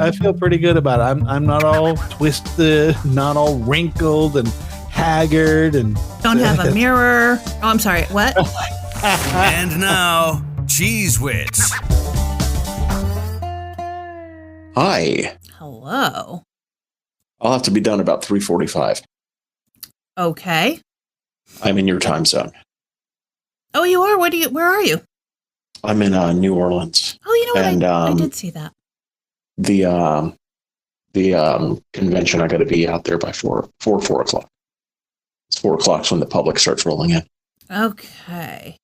I feel pretty good about it. I'm not all twisted, not all wrinkled and haggard, and don't have a mirror. Oh, I'm sorry. What? And now, Cheese Wits. Hi. Hello. I'll have to be done about 3:45. Okay. I'm in your time zone. Oh, you are? Where are you? I'm in New Orleans. Oh, you know what? And, I did see that. The convention, I got to be out there by 4 o'clock. It's 4 o'clock when the public starts rolling in. Okay.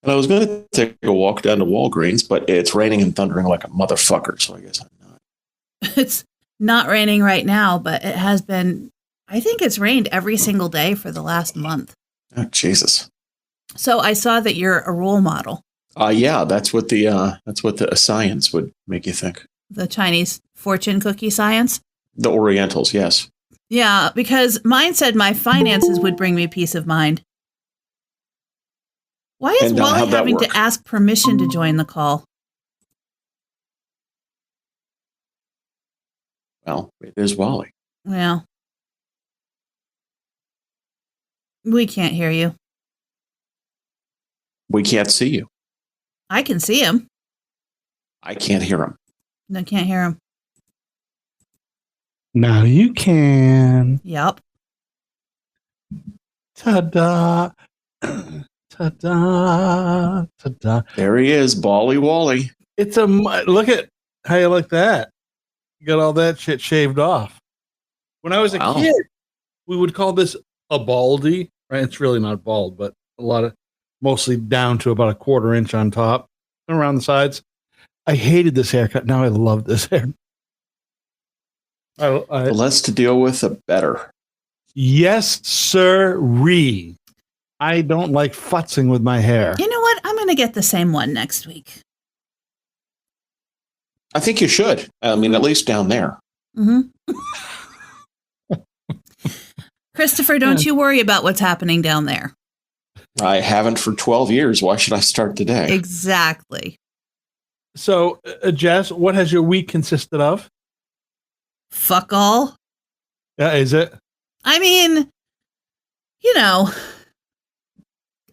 And I was going to take a walk down to Walgreens, but it's raining and thundering like a motherfucker, so I guess I'm not. It's not raining right now, but it has been, I think it's rained every single day for the last month. Oh, Jesus. So I saw that you're a role model. Yeah, that's what the science would make you think. The Chinese fortune cookie science? The Orientals, yes. Yeah, because mine said my finances would bring me peace of mind. Why is Wally having to ask permission to join the call? Well, it is Wally. Well, we can't hear you. We can't see you. I can see him. I can't hear him. No, can't hear him. Now you can. Yep. Ta-da. Ta-da. Ta-da. There he is, Bally Wally. It's look at how you like that. You got all that shit shaved off. When I was a kid, we would call this a baldy, right? It's really not bald, but mostly down to about a 1/4 inch on top and around the sides. I hated this haircut. Now I love this hair. The less to deal with, the better. Yes, sir-ree. I don't like futzing with my hair. You know what? I'm going to get the same one next week. I think you should. I mean, at least down there. Mm-hmm. Christopher, don't you worry about what's happening down there. I haven't for 12 years. Why should I start today? Exactly. So, Jess, what has your week consisted of? Fuck all. Yeah, is it? I mean,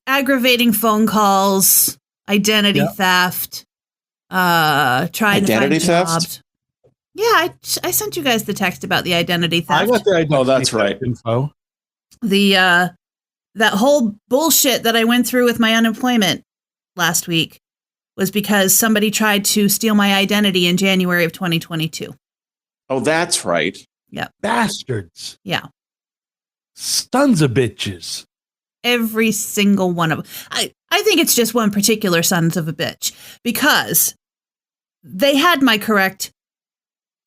aggravating phone calls, identity theft, trying identity to find theft? jobs. Yeah, I sent you guys the text about the identity theft. I got the identity that's right. Info. That whole bullshit that I went through with my unemployment last week was because somebody tried to steal my identity in January of 2022. Oh, that's right. Yeah. Bastards. Yeah. Sons of bitches. Every single one of them. I think it's just one particular sons of a bitch because they had my correct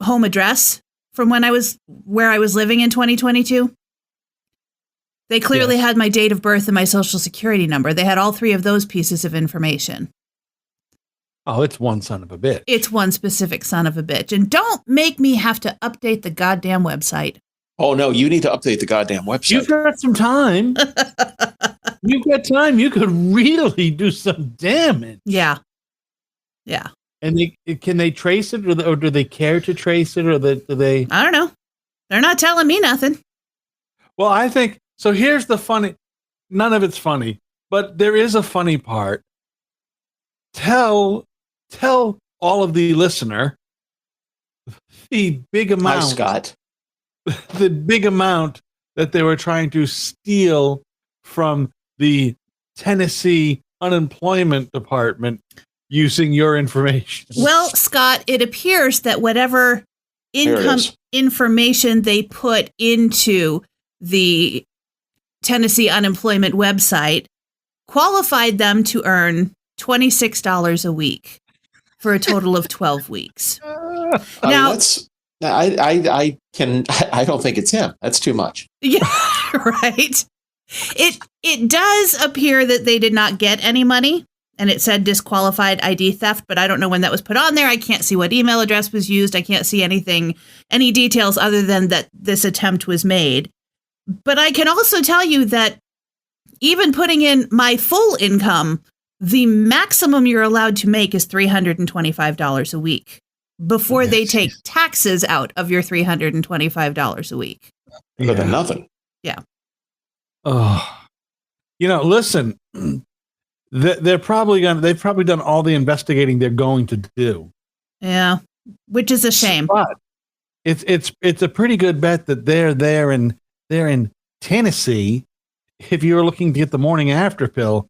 home address from where I was living in 2022. They clearly had my date of birth and my social security number. They had all three of those pieces of information. Oh, it's one son of a bitch. It's one specific son of a bitch. And don't make me have to update the goddamn website. Oh, no, you need to update the goddamn website. You've got some time. You've got time. You could really do some damage. Yeah. Yeah. And can they trace it or do they care to trace it or do they? I don't know. They're not telling me nothing. Well, I think, so here's the funny, none of it's funny, but there is a funny part. Tell all of the listener the big amount. Hi, Scott. The big amount that they were trying to steal from the Tennessee Unemployment Department using your information. Well, Scott, it appears that whatever income information they put into the Tennessee Unemployment website qualified them to earn $26 a week for a total of 12 weeks. Now, I don't think it's him. That's too much. Yeah, right. It does appear that they did not get any money, and it said disqualified ID theft, but I don't know when that was put on there. I can't see what email address was used. I can't see any details other than that this attempt was made. But I can also tell you that even putting in my full income, the maximum you're allowed to make is $325 a week. before they take taxes out of your $325 a week. Better than nothing. Yeah. Oh, listen, they've probably done all the investigating they're going to do. Yeah. Which is a shame. But it's a pretty good bet that they're in Tennessee. If you were looking to get the morning after pill,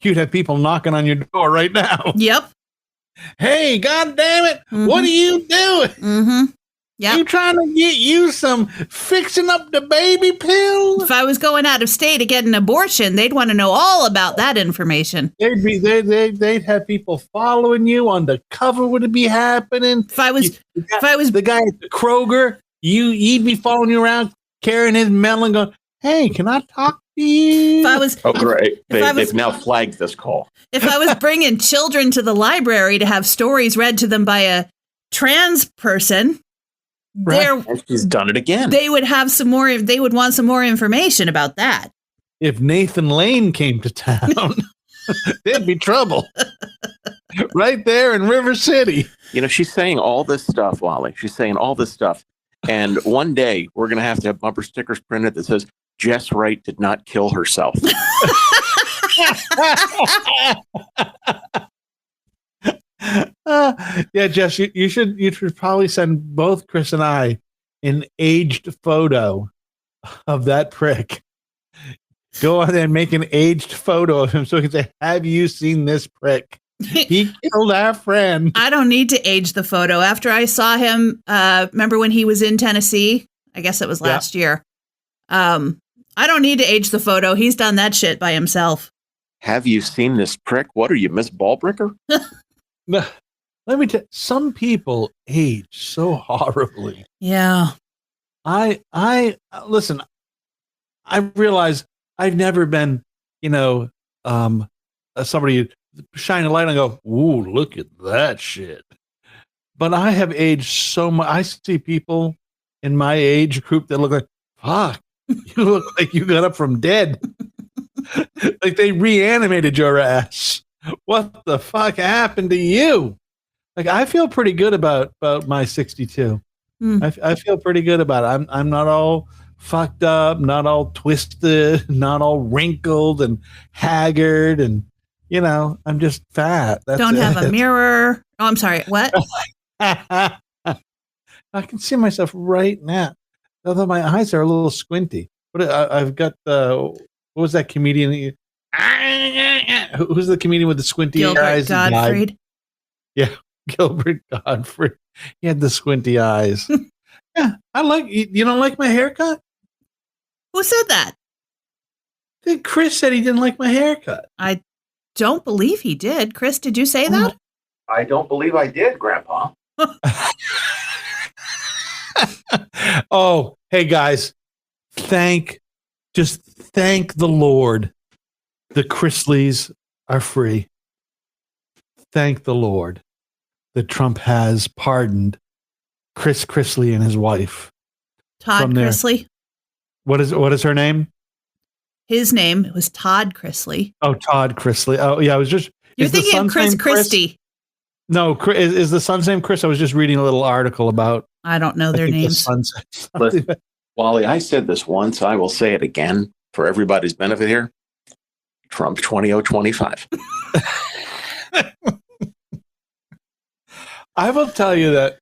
you'd have people knocking on your door right now. Yep. Hey, God damn it. What are you doing? Mm-hmm. Yep. You trying to get you some fixing up the baby pill? If I was going out of state to get an abortion, they'd want to know all about that information. They'd have people following you. Undercover would it be happening? If I was the guy at the Kroger, he'd be following you around carrying his melon going, hey, can I talk to you? If I was great. They've now flagged this call. If I was bringing children to the library to have stories read to them by a trans person, and she's done it again. They would have some more. They would want some more information about that. If Nathan Lane came to town, there'd be trouble. Right there in River City. She's saying all this stuff, Wally. She's saying all this stuff. And one day we're going to have bumper stickers printed that says, Jess Wright did not kill herself. Yeah, Jess, you should probably send both Chris and I an aged photo of that prick. Go on there and make an aged photo of him so we can say, have you seen this prick? He killed our friend. I don't need to age the photo. After I saw him, remember when he was in Tennessee? I guess it was last year. I don't need to age the photo. He's done that shit by himself. Have you seen this prick? What are you, Miss Ballbricker? Let me tell you, some people age so horribly. Yeah. I listen, I realize I've never been, somebody shine a light and go, ooh, look at that shit. But I have aged so much. I see people in my age group that look like, fuck, you look like you got up from dead. Like they reanimated your ass. What the fuck happened to you? Like, I feel pretty good about my 62. I feel pretty good about it. I'm not all fucked up, not all twisted, not all wrinkled and haggard, and I'm just fat. That's Don't have it. a mirror. Oh, I'm sorry. What? I can see myself right now, although my eyes are a little squinty. But I've got what was that comedian? Who's the comedian with the squinty eyes? Gilbert Gottfried. Yeah, Gilbert Gottfried. He had the squinty eyes. Yeah, I like. You don't like my haircut? Who said that? Chris said he didn't like my haircut. I don't believe he did. Chris, did you say that? I don't believe I did, Grandpa. Oh, hey guys, just thank the Lord. The Chrisleys are free. Thank the Lord that Trump has pardoned Chris Chrisley and his wife. Todd Chrisley. What is her name? His name was Todd Chrisley. Oh, Todd Chrisley. Oh, yeah. I was just. You're thinking of Chris Christie. No, is the son's name Chris? I was just reading a little article about. I don't know their names. Listen, Wally, I said this once. I will say it again for everybody's benefit here. Trump 2025. I will tell you that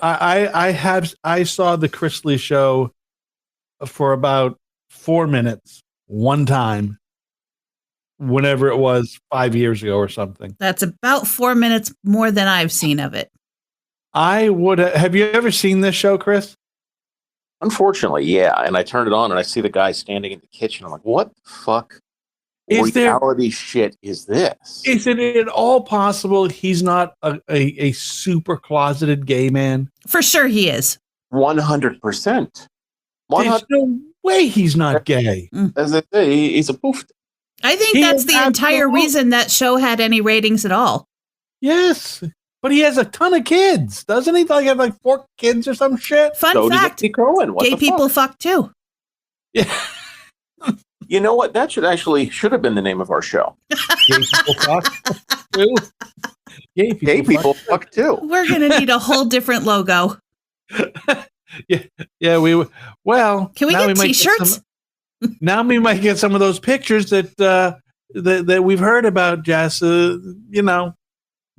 I saw the Chrisley show for about 4 minutes one time, whenever it was 5 years ago or something. That's about 4 minutes more than I've seen of it. I would have you ever seen this show, Chris? Unfortunately, yeah. And I turned it on and I see the guy standing in the kitchen. I'm like, what the fuck reality shit is this? Is For sure he is. 100%. There's no way he's not gay. As I say, he's a poof. I think that's the entire reason that show had any ratings at all. Yes. But he has a ton of kids, doesn't he? Like, have 4 kids or some shit? Fun fact, gay people fuck too. Yeah. You know what? That should have been the name of our show. Gay people fuck too? Gay people fuck too. We're going to need a whole different logo. Yeah. Well, Can we now get might t-shirts? now we might get some of those pictures that we've heard about, Jess.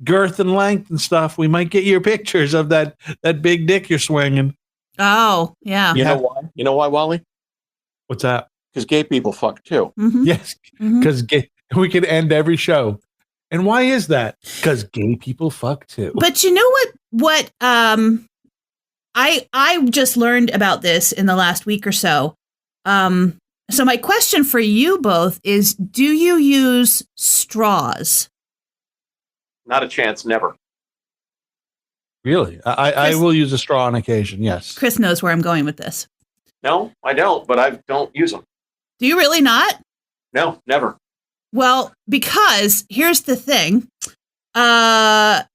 Girth and length and stuff. We might get your pictures of that big dick you're swinging. Oh, yeah. You know why? You know why, Wally? What's that? Because gay people fuck too. Mhm. Yes, Mhm. because we could end every show. And why is that? Because gay people fuck too. But you know what I just learned about this in the last week or so. So my question for you both is, do you use straws? Not a chance, never. Really? I will use a straw on occasion, yes. Chris knows where I'm going with this. No, I don't, but I don't use them. Do you really not? No, never. Well, because here's the thing. A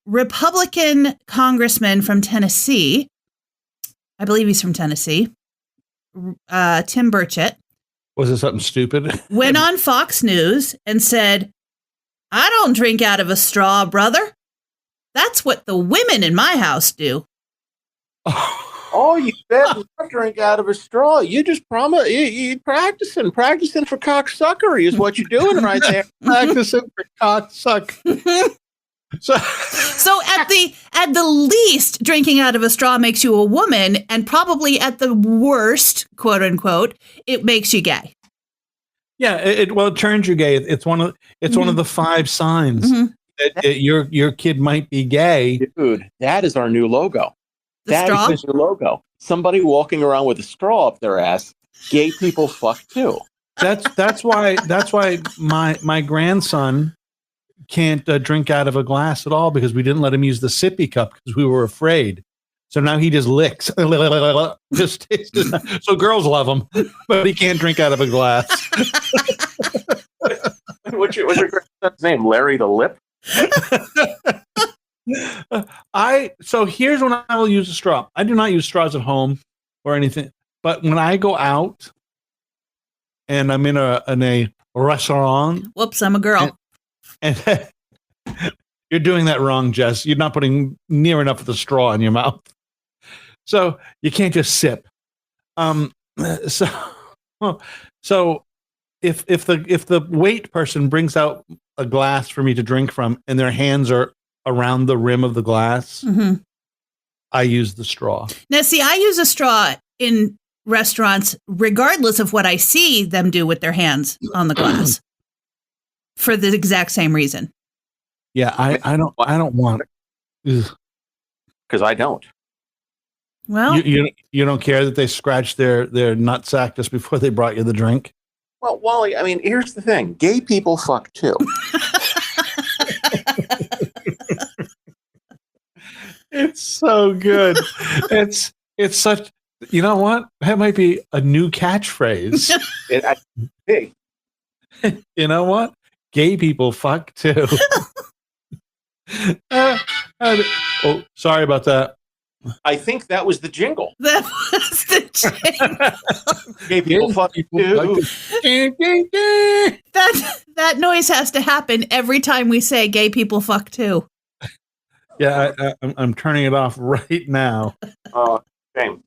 Republican congressman from Tennessee, I believe he's from Tennessee, Tim Burchett, Was it something stupid? went on Fox News and said, I don't drink out of a straw, brother. That's what the women in my house do. Oh, you better not drink out of a straw. You just promise. You practicing for cocksuckery is what you're doing right there. Practicing for cocksuck. So at the least, drinking out of a straw makes you a woman, and probably at the worst, quote unquote, it makes you gay. yeah, it turns you gay. It's one of the 5 signs that your kid might be gay. Dude, that is our new logo. The straw? Is your logo. Somebody walking around with a straw up their ass. Gay people fuck too. That's why my grandson can't drink out of a glass at all, because we didn't let him use the sippy cup because we were afraid. So now he just licks. Just so girls love him, but he can't drink out of a glass. What's your grandson's name? Larry the Lip? So here's when I will use a straw. I do not use straws at home or anything, but when I go out and I'm in a restaurant. Whoops, I'm a girl. And you're doing that wrong, Jess. You're not putting near enough of the straw in your mouth, so you can't just sip. So if the wait person brings out a glass for me to drink from, and their hands are around the rim of the glass, I use the straw. Now, see, I use a straw in restaurants regardless of what I see them do with their hands on the glass, for the exact same reason. Yeah, I don't want. Because I don't. Well, you don't care that they scratched their nutsack just before they brought you the drink? Well, Wally, I mean, here's the thing. Gay people fuck too. It's so good. It's such. You know what? That might be a new catchphrase. Hey, you know what? Gay people fuck too. Oh, sorry about that. I think that was the jingle. that was the jingle. Gay people fuck too. That noise has to happen every time we say gay people fuck too. Yeah, I'm turning it off right now. Shame.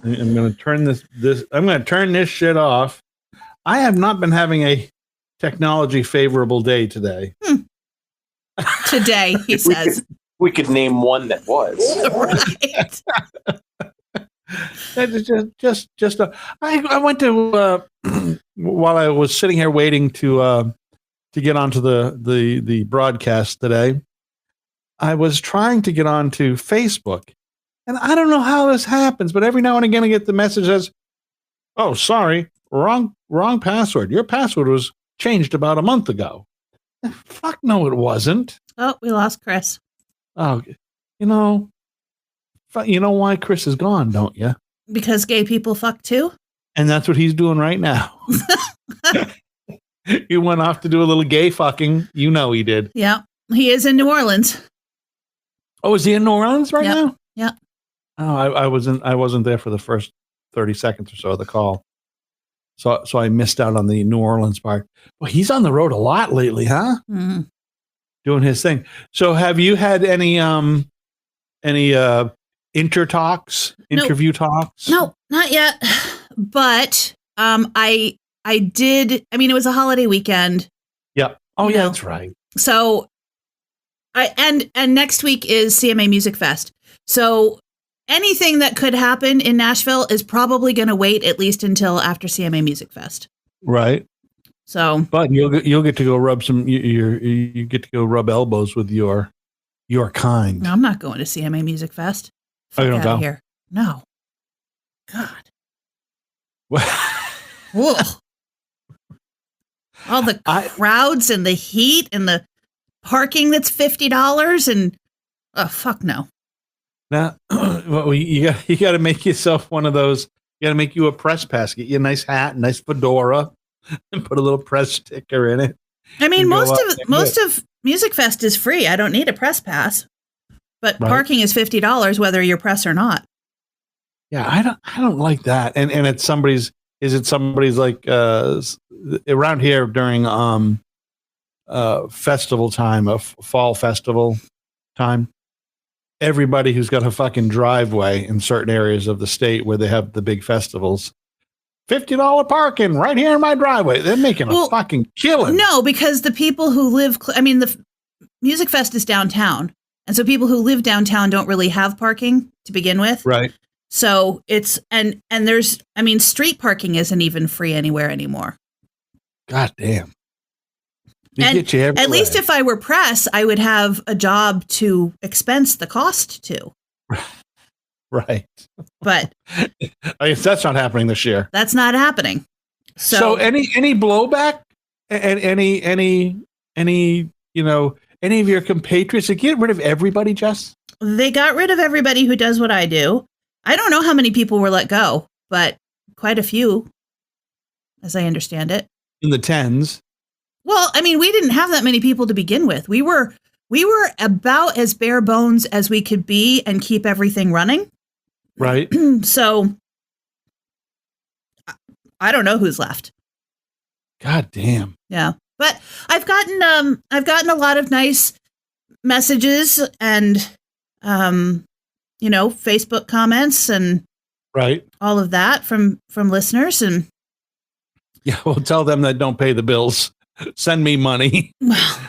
I'm going to turn this. I'm going to turn this shit off. I have not been having a technology favorable day today. Today, he says. We could name one that was. Right. I went to while I was sitting here waiting to get onto the broadcast today. I was trying to get onto Facebook, and I don't know how this happens, but every now and again I get the message says, "Oh, sorry, wrong password. Your password was changed about a month ago." Fuck no, it wasn't. Oh, we lost Chris. Oh, you know why Chris is gone, don't you? Because gay people fuck too? And that's what he's doing right now. He went off to do a little gay fucking. You know he did. Yeah. He is in New Orleans. Oh, is he in New Orleans right now? Yeah. Oh, I wasn't there for the first 30 seconds or so of the call. So I missed out on the New Orleans part. Well, he's on the road a lot lately, huh? Mm. doing his thing. So have you had any interview talks? No, not yet. But I did. I mean, it was a holiday weekend. Yep. Oh yeah, that's right. So and next week is CMA Music Fest. So anything that could happen in Nashville is probably going to wait at least until after CMA Music Fest. Right. So, but you'll get to go rub you get to go rub elbows with your kind. No, I'm not going to CMA Music Fest. Oh, you don't go here? No. God. Whoa. All the crowds and the heat and the parking that's $50 and fuck no. Now, well, you got to make yourself one of those. You got to make you a press pass. Get you a nice hat, nice fedora, and put a little press sticker in it. I mean, most of Music Fest is free. I don't need a press pass, but parking is $50 whether you're press or not. Yeah, I don't like that. And it's somebody's. Is it somebody's like around here during festival time, a fall festival time? Everybody who's got a fucking driveway in certain areas of the state where they have the big festivals, $50 parking right here in my driveway. They're making a fucking killing. No, because the people who live, the Music Fest is downtown. And so people who live downtown don't really have parking to begin with. Right. So it's, and there's, street parking isn't even free anywhere anymore. God damn. At least if I were press, I would have a job to expense the cost to. Right. But I guess that's not happening this year. That's not happening. So any blowback and any of your compatriots to get rid of everybody, Jess? They got rid of everybody who does what I do. I don't know how many people were let go, but quite a few, as I understand it. In the tens. Well, we didn't have that many people to begin with. We were about as bare bones as we could be and keep everything running. Right. So I don't know who's left. God damn. Yeah. But I've gotten a lot of nice messages and Facebook comments and all of that from listeners, and yeah, well, tell them that don't pay the bills. Send me money. Well,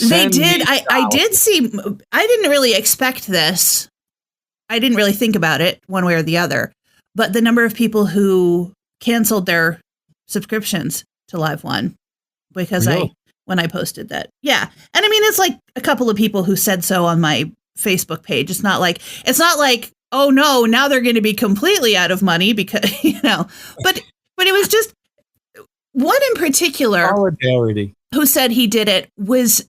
they did. I did see. I didn't really expect this. I didn't really think about it one way or the other. But the number of people who canceled their subscriptions to Live One because when I posted that, yeah, and it's like a couple of people who said so on my Facebook page. It's not like oh no, now they're going to be completely out of money because But it was just. One in particular solidarity who said he did it was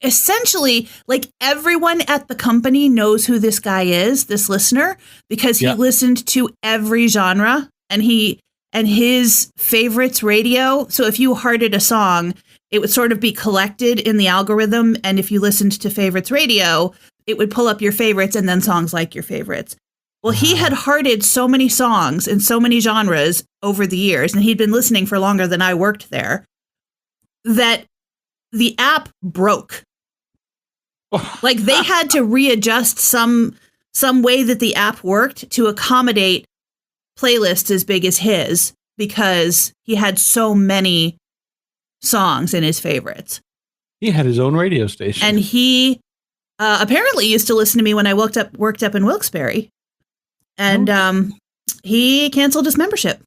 essentially like everyone at the company knows who this guy is, this listener, because he listened to every genre and his favorites radio. So if you hearted a song, it would sort of be collected in the algorithm. And if you listened to favorites radio, it would pull up your favorites and then songs like your favorites. Well, he had hearted so many songs in so many genres over the years, and he'd been listening for longer than I worked there, that the app broke. Like they had to readjust some way that the app worked to accommodate playlists as big as his because he had so many songs in his favorites. He had his own radio station. And he apparently used to listen to me when I worked up in Wilkes-Barre. And he canceled his membership.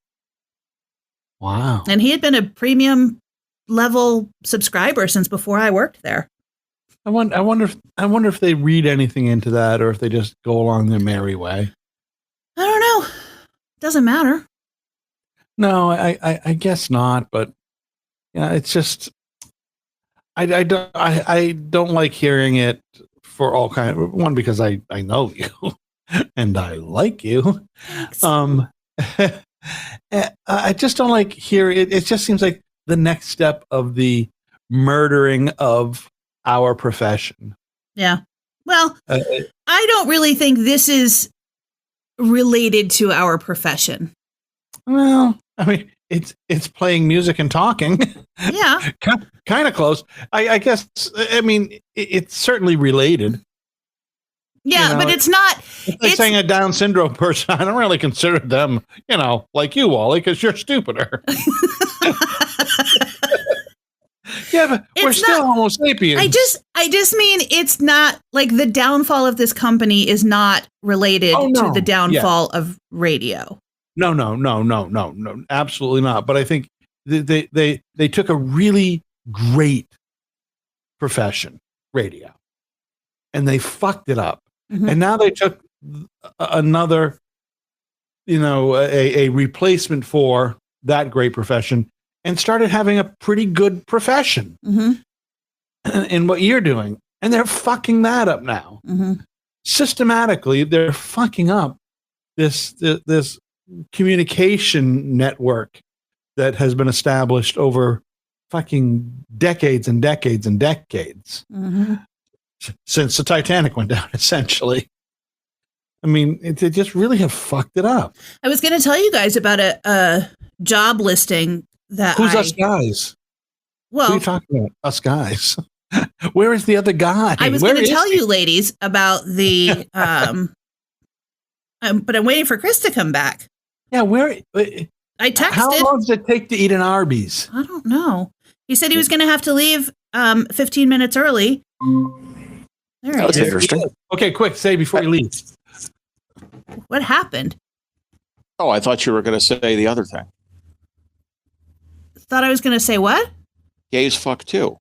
Wow. And he had been a premium level subscriber since before I worked there. I wonder if they read anything into that or if they just go along their merry way. I don't know. Doesn't matter. No, I guess not, but yeah, it's just I don't like hearing it for all kinds of one because I know you. And I like you. I just don't like hearing it. It just seems like the next step of the murdering of our profession. Yeah. Well, I don't really think this is related to our profession. Well, it's playing music and talking. Yeah. Kind of close. I guess. I mean, it's certainly related. Yeah, but it's not. If they're saying a Down syndrome person, I don't really consider them, like you, Wally, because you're stupider. Yeah, but we're still Homo sapiens. I just mean it's not like the downfall of this company is not related to the downfall of radio. No, absolutely not. But I think they took a really great profession, radio, and they fucked it up. Mm-hmm. And now they took another, a replacement for that great profession and started having a pretty good profession in what you're doing. And they're fucking that up now. Mm-hmm. Systematically, they're fucking up this communication network that has been established over fucking decades and decades and decades. Mm-hmm. Since the Titanic went down, essentially. I mean, they just really have fucked it up. I was going to tell you guys about a job listing that Who's us guys? Well, who are you talking about? Us guys. Where is the other guy? I was going to tell you, ladies, about the. But I'm waiting for Chris to come back. Yeah, where? I texted. How long does it take to eat an Arby's? I don't know. He said he was going to have to leave 15 minutes early. That's interesting. Okay, quick, say before you leave. What happened? Oh, I thought you were going to say the other thing. Thought I was going to say what? Gays fuck too.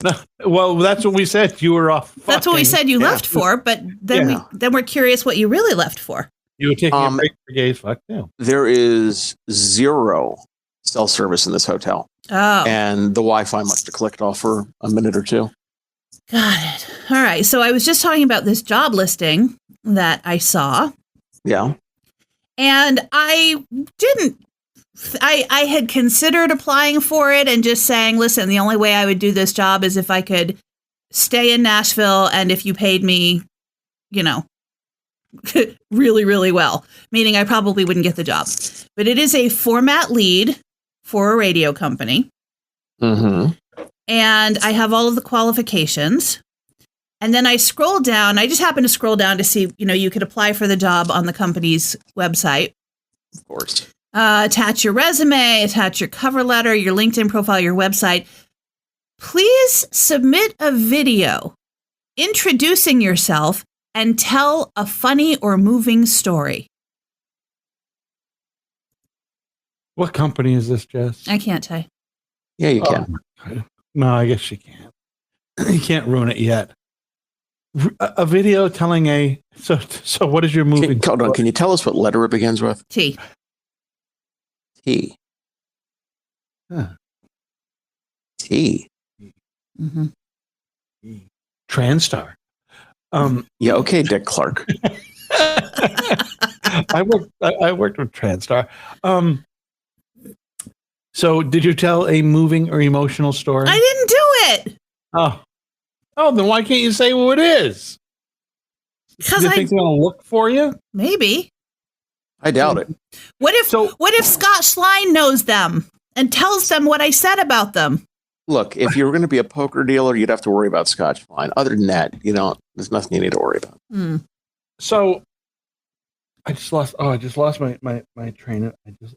No, well, that's what we said. You were off. That's what we said you left for, but then we're curious what you really left for. You were taking a break for gays fuck too. There is 0 cell service in this hotel. Oh. And the Wi-Fi must have clicked off for a minute or two. Got it. All right. So I was just talking about this job listing that I saw. Yeah. And I had considered applying for it and just saying, listen, the only way I would do this job is if I could stay in Nashville and if you paid me, really, really well, meaning I probably wouldn't get the job. But it is a format lead for a radio company. Mm-hmm. And I have all of the qualifications. And then I scroll down. I just happened to scroll down to see, you could apply for the job on the company's website. Of course. Attach your resume, attach your cover letter, your LinkedIn profile, your website. Please submit a video introducing yourself and tell a funny or moving story. What company is this, Jess? I can't tell you. Yeah, you can. No, I guess you can't. You can't ruin it yet. A video telling so what is your moving? Hold on, can you tell us what letter it begins with? T. T. Huh. T. Mm-hmm. Transtar. Yeah, okay, Dick Clark. I worked with Transtar. So did you tell a moving or emotional story? I didn't do it. Oh, then why can't you say who it is? Because Do you think they're going to look for you? Maybe. I doubt it. What if Scott Schlein knows them and tells them what I said about them? Look, if you were going to be a poker dealer, you'd have to worry about Scotch wine. Other than that, there's nothing you need to worry about. Mm. So I just lost my train.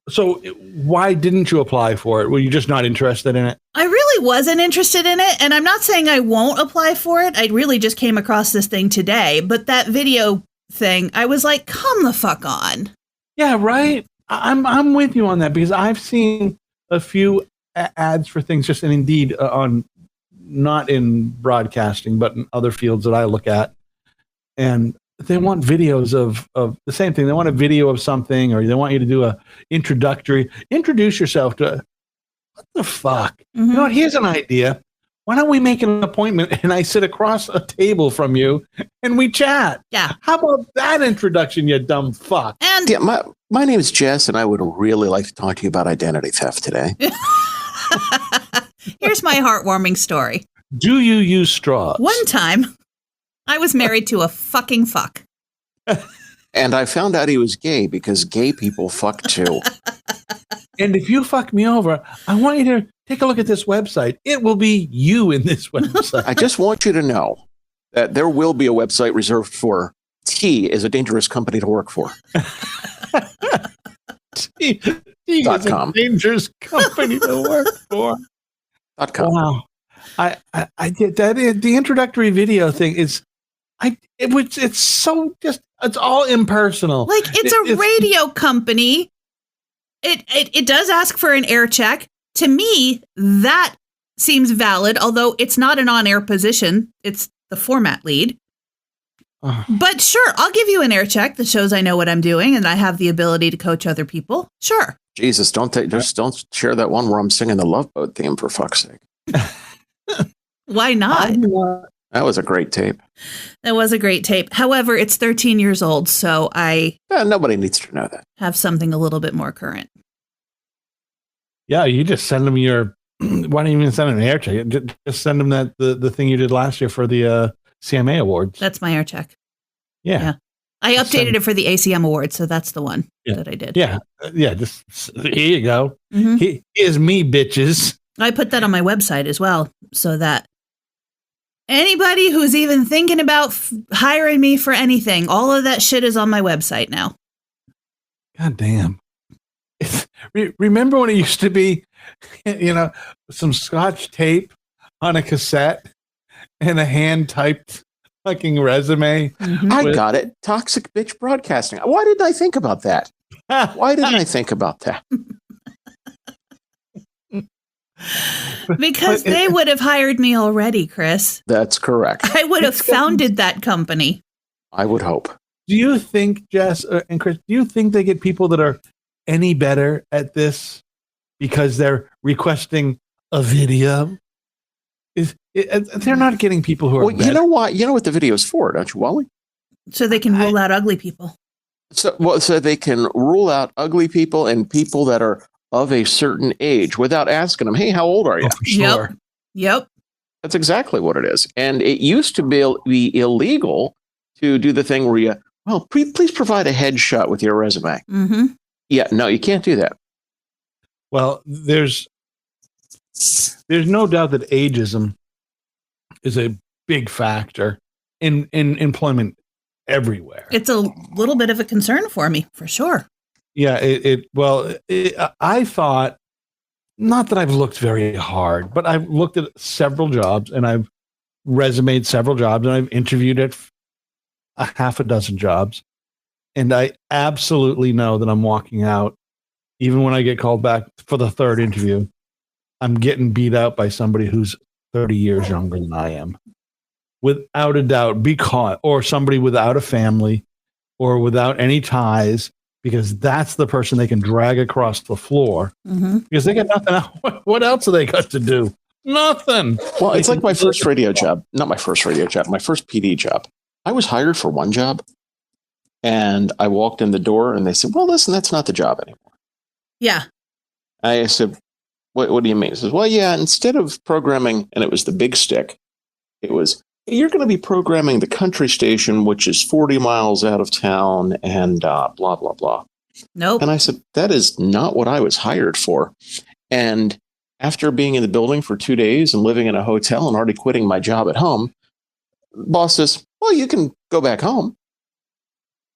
So why didn't you apply for it? Were you just not interested in it? I really wasn't interested in it. And I'm not saying I won't apply for it. I really just came across this thing today. But that video thing, I was like, come the fuck on. Yeah, right. I'm with you on that because I've seen a few ads for things just in Indeed on not in broadcasting, but in other fields that I look at. And they want videos of the same thing. They want a video of something, or they want you to do introduce yourself to what the fuck? Mm-hmm. You know what? Here's an idea. Why don't we make an appointment and I sit across a table from you and we chat? Yeah. How about that introduction, you dumb fuck? And yeah, my name is Jess, and I would really like to talk to you about identity theft today. Here's my heartwarming story. Do you use straws? One time, I was married to a fucking fuck. And I found out he was gay because gay people fuck too. And if you fuck me over, I want you to take a look at this website. It will be you in this website. I just want you to know that there will be a website reserved for T is a dangerous company to work for. T is a dangerous company to work for. .com. Wow. I did that. The introductory video thing is, it's so just, it's all impersonal. Like it's a radio company. It does ask for an air check. To me, that seems valid, although it's not an on-air position. It's the format lead. But sure, I'll give you an air check that shows I know what I'm doing and I have the ability to coach other people. Sure. Jesus, don't share that one where I'm singing the Love Boat theme, for fuck's sake. Why not? That was a great tape. That was a great tape. However, it's 13 years old, so nobody needs to know that. Have something a little bit more current. Yeah, you just send them your. Why don't you even send them an air check? Just send them the thing you did last year for the CMA Awards. That's my air check. Yeah. I updated it for the ACM Awards, so that's the one that I did. Yeah. Just here you go. Mm-hmm. Here's me, bitches. I put that on my website as well, so that anybody who's even thinking about hiring me for anything, all of that shit is on my website now. God damn. Remember when it used to be, some Scotch tape on a cassette and a hand-typed fucking resume? Mm-hmm. I got it. Toxic bitch broadcasting. Why didn't I think about that? Why didn't I think about that? Because they would have hired me already, Chris. That's correct. I would have founded that company. I would hope. Do you think, Jess and Chris, do you think they get people that are any better at this because they're requesting a video? They're not getting people who are better. You know what? You know what the video is for, don't you, Wally? So they can rule out ugly people. So they can rule out ugly people and people that are of a certain age without asking them, hey, how old are you? Oh, for sure. Yep. That's exactly what it is. And it used to be illegal to do the thing where please provide a headshot with your resume. Mm-hmm. Yeah, no, you can't do that. Well, there's no doubt that ageism is a big factor in employment everywhere. It's a little bit of a concern for me, for sure. Yeah, I thought, not that I've looked very hard, but I've looked at several jobs and I've resumed several jobs and I've interviewed at a half a dozen jobs. And I absolutely know that I'm walking out, even when I get called back for the third interview, I'm getting beat out by somebody who's 30 years younger than I am. Without a doubt, or somebody without a family or without any ties, because that's the person they can drag across the floor because they got nothing else. What else have they got to do? Nothing. Well, it's like my first radio job, not my first radio job, my first PD job. I was hired for one job and I walked in the door and they said, well, listen, that's not the job anymore. Yeah. I said, what do you mean? He says, well, yeah, instead of programming, and it was the big stick, it was, you're going to be programming the country station, which is 40 miles out of town and blah, blah, blah. Nope. And I said, that is not what I was hired for. And after being in the building for 2 days and living in a hotel and already quitting my job at home, boss says, well, you can go back home.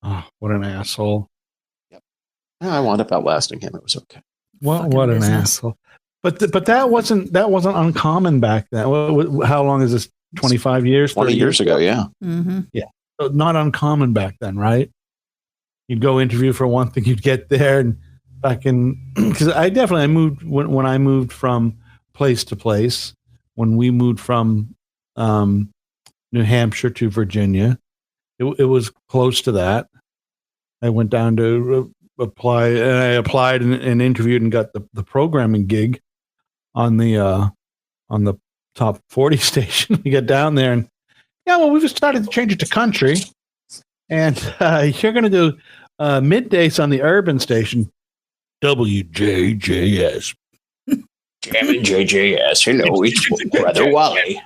Oh, what an asshole. Yep. I wound up outlasting him. It was okay. What an asshole. But that wasn't uncommon back then. How long is this? 25 years? 20 years ago, yeah. Mm-hmm. Yeah. So not uncommon back then, right? You'd go interview for one thing, you'd get there and because I moved when I moved from place to place, when we moved from New Hampshire to Virginia, it was close to that. I went down to apply and I applied and interviewed and got the programming gig on the top 40 station. We get down there and we've started to change it to country, and you're going to do middays on the urban station, WJJS. Jamming JJS. Hello, it's Brother Wally.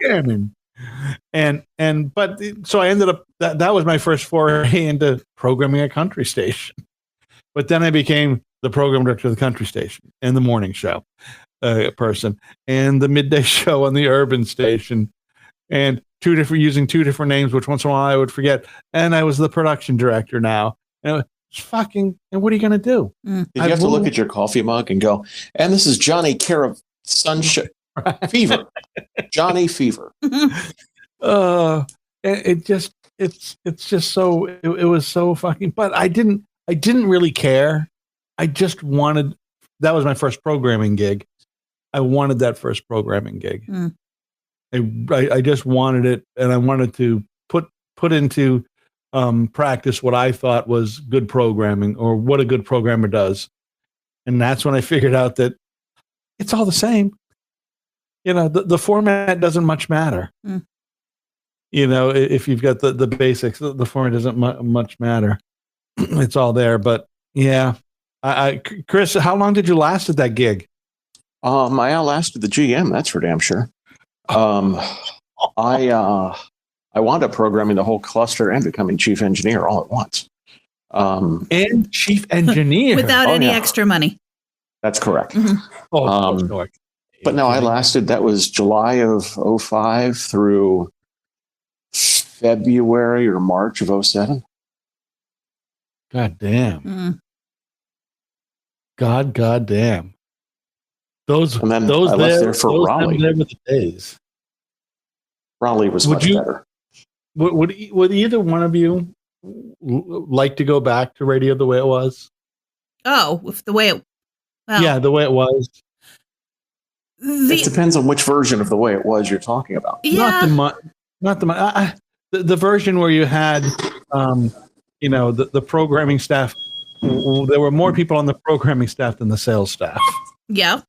But so I ended up that was my first foray into programming a country station. But then I became the program director of the country station and the morning show person and the midday show on the urban station, and using two different names, which once in a while I would forget. And I was the production director now. And and what are you going to do? Did you have to look at your coffee mug and go, and this is Johnny Care of Sunshine Fever. Johnny Fever. It's just so, it was so fucking, but I didn't really care. I just wanted, that was my first programming gig. I wanted that first programming gig. I just wanted it, and I wanted to put into practice what I thought was good programming, or what a good programmer does. And that's when I figured out that it's all the same. The format doesn't much matter. If you've got the basics, the format doesn't much matter. It's all there. But yeah, Chris, how long did you last at that gig? I outlasted the GM. That's for damn sure. I wound up programming the whole cluster and becoming chief engineer all at once. And chief engineer without any extra money. That's correct. Mm-hmm. But no, I lasted. That was July of 2005 through February or March of 2007. God damn. God damn. And then I left there for Raleigh. There were the days. Raleigh was much better. Would either one of you like to go back to radio the way it was? Oh, if the way it... Well, yeah, the way it was. It depends on which version of the way it was you're talking about. Yeah. The version where you had, the programming staff. There were more people on the programming staff than the sales staff. Yeah.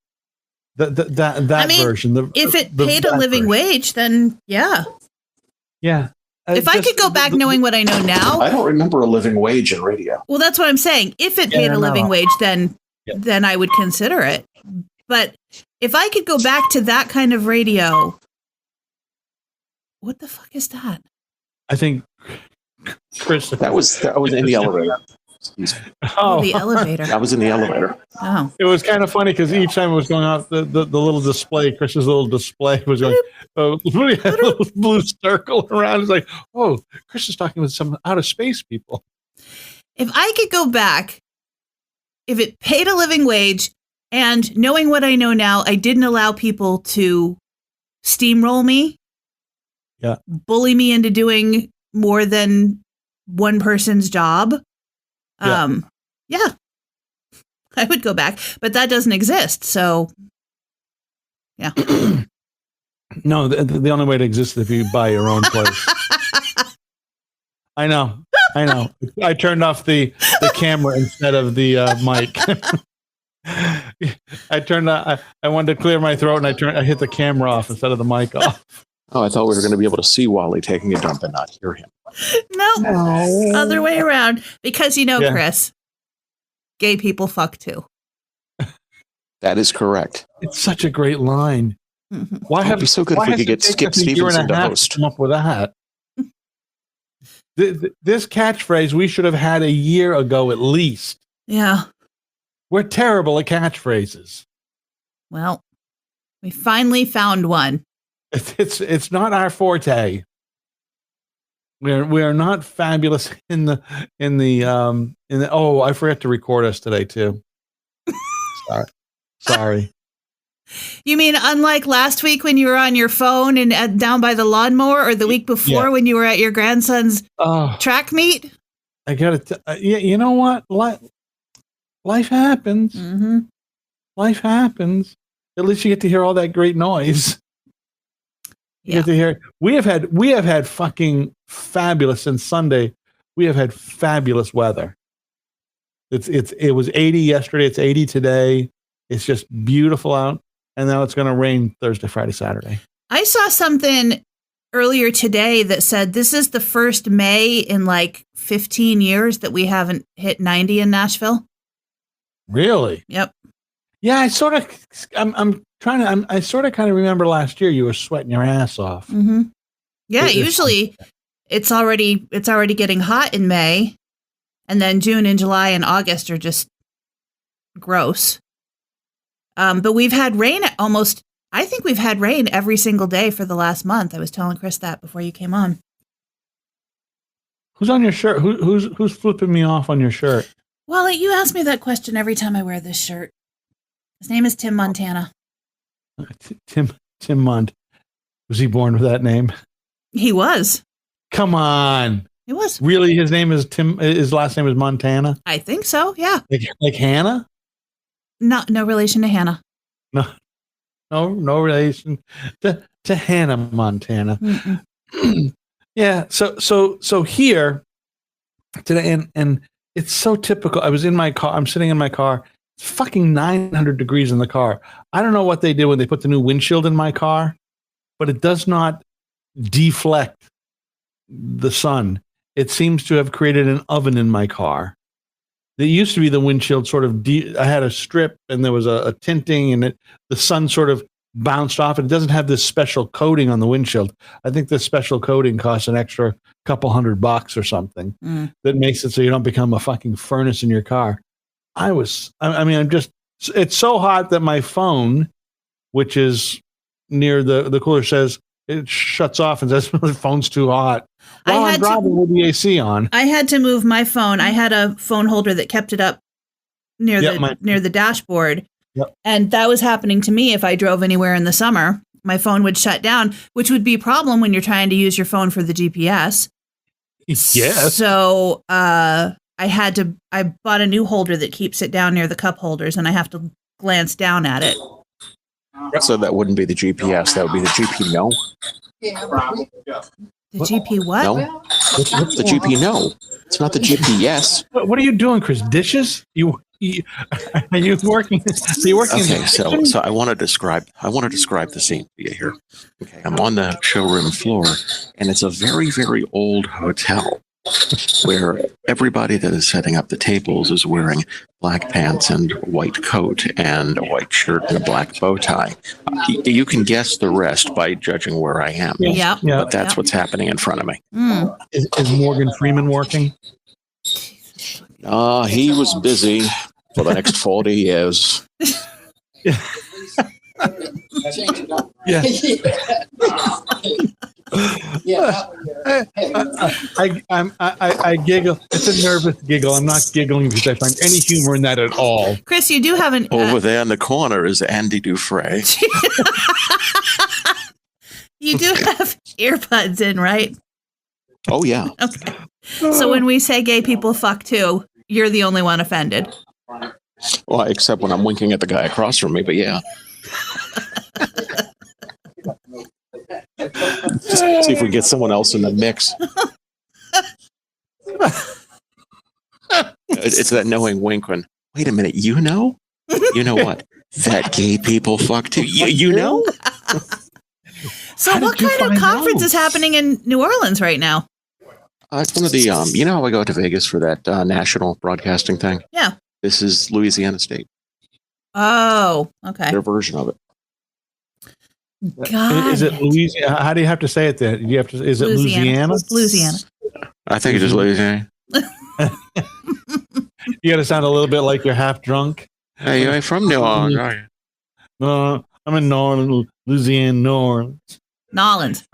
That version. If it paid a living wage, then yeah. Yeah. If I could go back knowing what I know now. I don't remember a living wage in radio. Well, that's what I'm saying. If it paid a living wage, then I would consider it. But if I could go back to that kind of radio, what the fuck is that? I think Chris. That was in the elevator. The elevator. I was in the elevator. Oh. It was kind of funny because each time it was going off, the little display, Chris's little display was going, a little blue circle around. It's like, oh, Chris is talking with some outer space people. If I could go back, if it paid a living wage, and knowing what I know now, I didn't allow people to steamroll me, bully me into doing more than one person's job. I would go back, but that doesn't exist. So, yeah. No, the only way to exist is if you buy your own place. I know. I turned off the camera instead of the mic. I wanted to clear my throat, and I hit the camera off instead of the mic off. Oh, I thought we were going to be able to see Wally taking a dump and not hear him. No, other way around. Because Chris, gay people fuck too. That is correct. It's such a great line. Mm-hmm. Why it'd be so good if we could get Skip Stevenson to host? Come up with that. This catchphrase we should have had a year ago at least. Yeah. We're terrible at catchphrases. Well, we finally found one. It's not our forte. We are not fabulous in the I forgot to record us today too. Sorry. You mean unlike last week when you were on your phone and down by the lawnmower, or the week before when you were at your grandson's track meet? I gotta you know what? Life happens. Mm-hmm. Life happens. At least you get to hear all that great noise. You get to hear. We have had fucking fabulous since Sunday. We have had fabulous weather. It was 80 yesterday. It's 80 today. It's just beautiful out, and now it's going to rain Thursday, Friday, Saturday. I saw something earlier today that said this is the first May in like 15 years that we haven't hit 90 in Nashville. Really? Yep. Yeah, I sort of kind of remember last year you were sweating your ass off. Mm-hmm. Yeah, usually it's already getting hot in May. And then June and July and August are just gross. But we've had rain I think we've had rain every single day for the last month. I was telling Chris that before you came on. Who's on your shirt? Who's flipping me off on your shirt? Well, you ask me that question every time I wear this shirt. His name is Tim Montana. Tim Mont. Was he born with that name? He was. Come on. He was. Really? His name is Tim. His last name is Montana? I think so, yeah. Like Hannah? No relation to Hannah. No relation to Hannah Montana. Yeah. So here today, and it's so typical. I was in my car. I'm sitting in my car. It's fucking 900 degrees in the car. I don't know what they did when they put the new windshield in my car, but it does not deflect the sun. It seems to have created an oven in my car. There used to be the windshield sort of, I had a strip and there was a tinting and the sun sort of bounced off. It doesn't have this special coating on the windshield. I think this special coating costs an extra couple $100 or something that makes it so you don't become a fucking furnace in your car. It's so hot that my phone, which is near the cooler, says it shuts off and says the phone's too hot. While I'm driving with the AC on. I had to move my phone. I had a phone holder that kept it up near the dashboard. Yep. And that was happening to me if I drove anywhere in the summer. My phone would shut down, which would be a problem when you're trying to use your phone for the GPS. Yes. So I bought a new holder that keeps it down near the cup holders, and I have to glance down at it. So that wouldn't be the GPS. That would be the GP no. The GP what? No. What's the GP no? It's not the GP yes. What are you doing, Chris? Dishes? Are you working? Are you working? Okay, so I want to describe the scene for you here. Okay, I'm on the showroom floor, and it's a very, very old hotel where everybody that is setting up the tables is wearing black pants and white coat and a white shirt and a black bow tie. You can guess the rest by judging where I am. Yeah. But that's what's happening in front of me. Is Morgan Freeman working? He was busy for the next 40 years. Yeah. I giggle. It's a nervous giggle. I'm not giggling because I find any humor in that at all. Chris, you do have an over there in the corner is Andy Dufresne. You do have earbuds in, right? Oh yeah. Okay. So when we say gay people fuck too, you're the only one offended. Well, except when I'm winking at the guy across from me, but yeah. Just see if we get someone else in the mix. It's that knowing wink when, wait a minute, you know? You know what? That gay people fuck too. You know? So what kind of conference is happening in New Orleans right now? It's one of the, you know how I go to Vegas for that national broadcasting thing? Yeah. This is Louisiana State. Oh, okay. Their version of it. Is it Louisiana? How do you have to say it then? You have to. Is it Louisiana? Louisiana. I think it is Louisiana. You got to sound a little bit like you're half drunk. Hey, you're from New Orleans, are you? No, I'm in New Orleans, Louisiana, New Orleans. Nolans.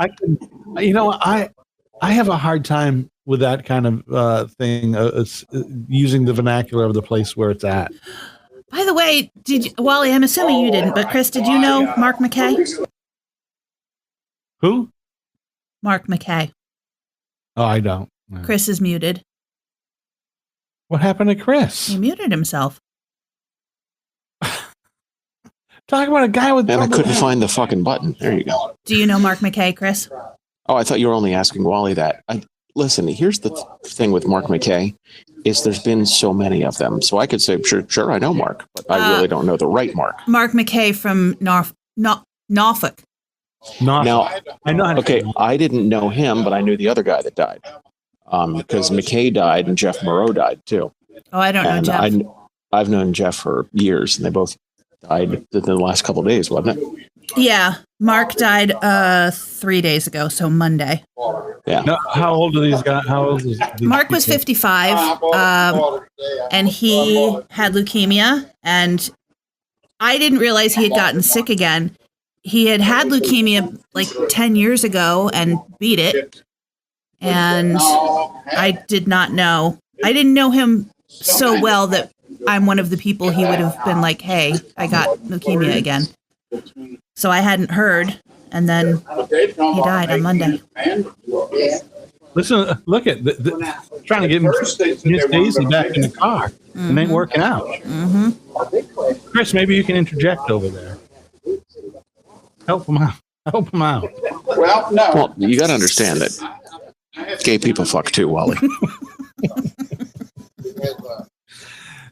I have a hard time with that kind of thing, using the vernacular of the place where it's at. By the way, Wally, I'm assuming you didn't, but Chris, did you know Mark McKay? Who? Mark McKay. Oh, I don't. Chris is muted. What happened to Chris? He muted himself. Talk about a guy with... And I couldn't find the fucking button. There you go. Do you know Mark McKay, Chris? Oh, I thought you were only asking Wally that. Listen, here's the thing with Mark McKay, is there's been so many of them. So I could say, sure, I know Mark, but I really don't know the right Mark. Mark McKay from Norfolk. Now, I know. Okay, I didn't know him, but I knew the other guy that died. Because McKay died and Jeff Moreau died too. Oh, I don't know Jeff. I've known Jeff for years, and they both died within the last couple of days, wasn't it? Yeah, Mark died 3 days ago, so Monday. Yeah. No, how old are these guys? How old is Mark was 55, and he had leukemia, and I didn't realize he had gotten sick again. He had leukemia like 10 years ago and beat it, and I did not know. I didn't know him so well that I'm one of the people he would have been like, hey, I got leukemia again. So I hadn't heard, and then he died on Monday. Listen, look at trying to get Miss Daisy back in the car. It ain't working out. Mm-hmm. Chris, maybe you can interject over there. Help him out. Help him out. Well, no. Well, you got to understand that gay people fuck too, Wally.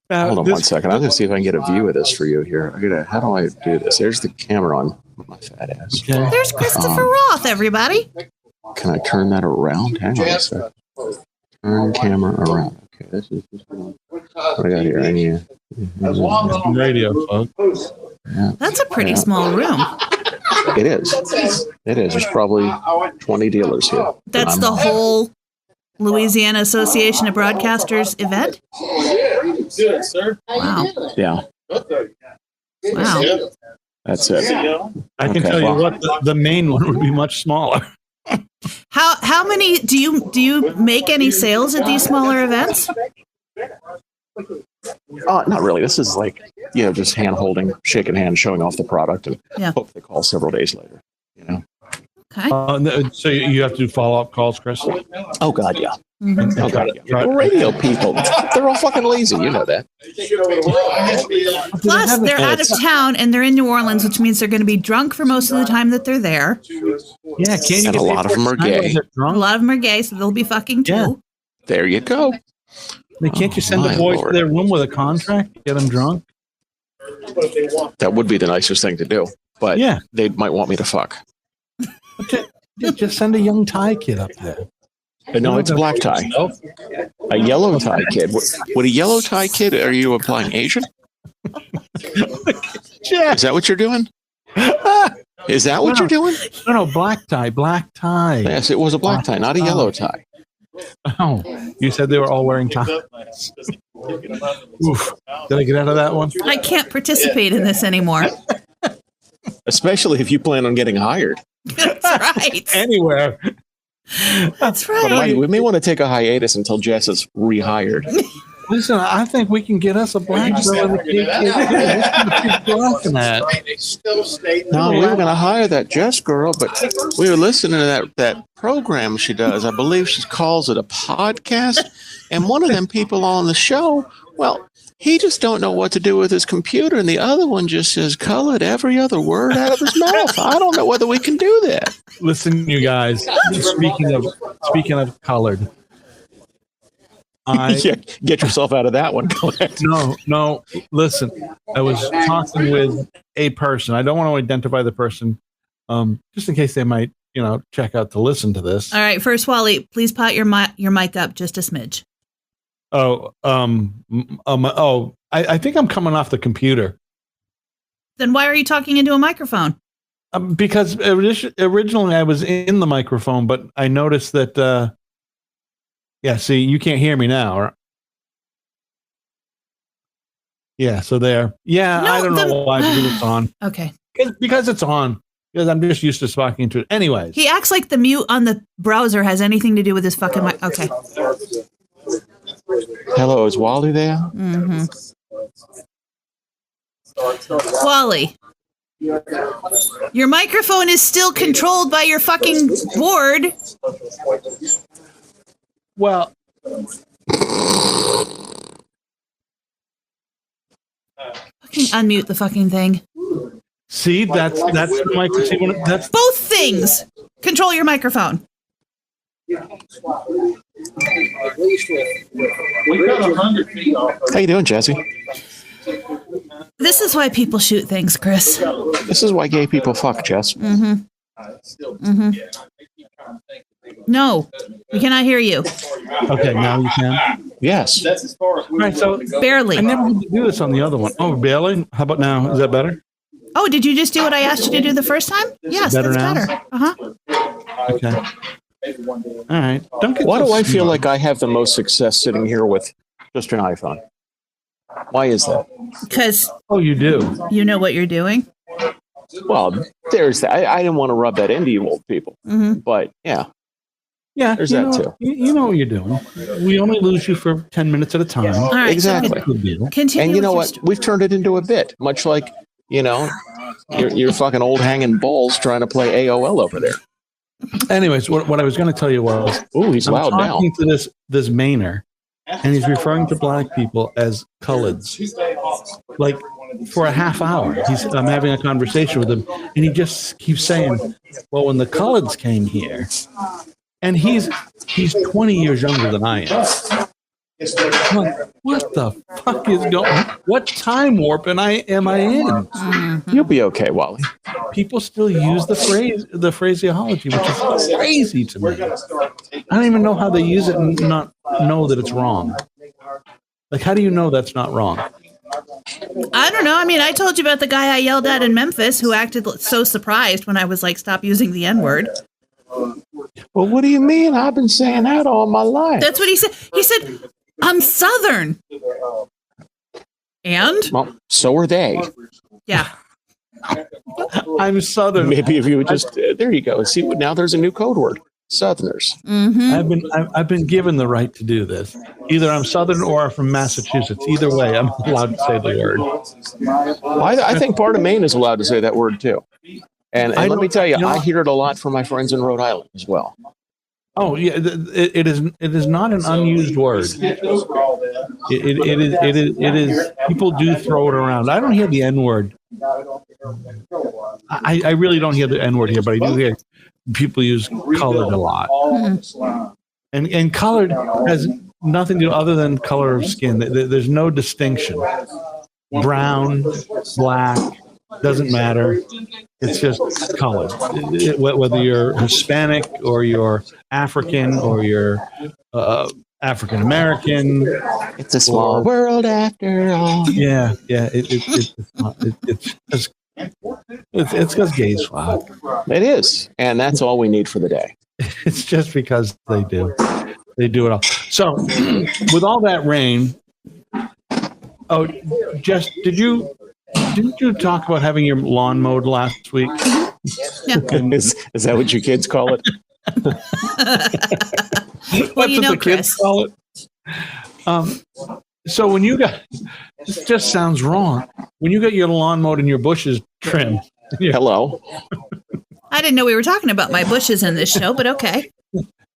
Hold on 1 second. I'm going to see if I can get a view of this for you here. How do I do this? There's the camera on my fat ass. Okay. There's Christopher Roth, everybody. Can I turn that around? Hang on a second. Turn camera around. Okay, this is what I got here. I need radio, folks. Yeah. That's a pretty small room. It is. It is. There's probably 20 dealers here. That's the whole Louisiana Association of Broadcasters event? Good, sir. Wow. Yeah. Wow. That's it. I can tell you what, the main one would be much smaller. How many do you make any sales at these smaller events? Not really. This is like, just hand holding, shaking hands, showing off the product, and hope they call several days later. Okay. So you have to do follow-up calls, Chris? Oh, God, yeah. Mm-hmm. Oh, God, yeah. Radio people, they're all fucking lazy. You know that. Plus, they're out of town and they're in New Orleans, which means they're going to be drunk for most of the time that they're there. Yeah, can't you? And a lot of them are gay. A lot of them are gay, so they'll be fucking too. Yeah. There you go. Can't you send the boys to their room with a contract, get them drunk? That would be the nicest thing to do, but they might want me to fuck. Just send a young Thai kid up there. No, it's a black tie. A yellow tie kid. Would a yellow tie kid, are you applying Asian? Is that what you're doing? Is that what you're doing? No, black tie. Yes, it was a black tie, not a yellow tie. Oh, you said they were all wearing ties. Oof. Did I get out of that one? I can't participate in this anymore. Especially if you plan on getting hired. That's right. Anywhere. That's right. But we may want to take a hiatus until Jess is rehired. Listen, I think we can get us a black girl in the No, we were going to hire that Jess girl, but we were listening to that program she does. I believe she calls it a podcast. And one of them people on the show, well, he just don't know what to do with his computer, and the other one just says colored every other word out of his mouth. I don't know whether we can do that. Listen, you guys. Speaking of colored, get yourself out of that one. No. Listen, I was talking with a person. I don't want to identify the person, just in case they might, check out to listen to this. All right, first, Wally, please pot your mic up just a smidge. I think I'm coming off the computer. Then why are you talking into a microphone? Because originally I was in the microphone, but I noticed that, see, you can't hear me now. Or, so there. Yeah, no, I don't know why, because it's on. Okay. Because it's on. Because I'm just used to talking to it. Anyways. He acts like the mute on the browser has anything to do with his fucking mic. Okay. Hello, is Wally there? Mm-hmm. Wally, your microphone is still controlled by your fucking board. Well, fucking unmute the fucking thing. See, that's the microphone. That's both things. Control your microphone. How you doing, Jesse? This is why people shoot things, Chris. This is why gay people fuck, Jess. Mm-hmm. Mm-hmm. No, we cannot hear you. Okay, now you can. Yes. All right, so barely. I never had to do this on the other one. Oh, barely? How about now? Is that better? Oh, did you just do what I asked you to do the first time? Yes, Better that's now? better. Okay. All right. Don't get Why so do I feel smart. like I have the most success sitting here with just an iPhone? Why is that? Because Oh, you do. you know what you're doing. Well, there's that. I didn't want to rub that into you old people, but yeah, Yeah, There's you that know, too. You know what you're doing. We only lose you for 10 minutes at a time. All right, exactly. Good deal. Continue. And you know with what? We've turned it into a bit, much like your fucking old hanging balls trying to play AOL over there. Anyways, what I was going to tell you was, Ooh, he's I'm loud now. talking to this Mainer, and he's referring to black people as coloreds. Like for a half hour, I'm having a conversation with him, and he just keeps saying, "Well, when the coloreds came here," and he's 20 years younger than I am. I'm like, what the fuck is going? What time warp am I in? You'll be okay, Wally. People still use the phraseology, which is crazy to me. I don't even know how they use it and not know that it's wrong. Like, how do you know that's not wrong? I don't know. I mean, I told you about the guy I yelled at in Memphis who acted so surprised when I was like, "Stop using the N-word." Well, what do you mean? I've been saying that all my life. That's what he said. He said, "I'm Southern." And? Well, so are they. Yeah. I'm Southern. Maybe if you would just there you go. See, now there's a new code word. Southerners. I've been given the right to do this. Either I'm Southern or I'm from Massachusetts. Either way, I'm allowed to say the word. Well, I think part of Maine is allowed to say that word too. And let me tell you, I hear it a lot from my friends in Rhode Island as well. Oh yeah, it is not an unused word. It is. People do throw it around. I don't hear the N word. I really don't hear the N word here, but I do hear people use colored a lot. And colored has nothing to do other than color of skin. There's no distinction. Brown, black, doesn't matter. It's just colored. Whether you're Hispanic or you're African or you're African American. It's a small world after all. Yeah. It's because gays fuck. It is. And that's all we need for the day. It's just because they do. They do it all. So, with all that rain, Jess, didn't you talk about having your lawn mowed last week? Yeah. Is that what your kids call it? Well, you know, the kids call it? So when you got, this just sounds wrong. When you got your lawn mowed and your bushes trimmed. Hello. I didn't know we were talking about my bushes in this show, but okay.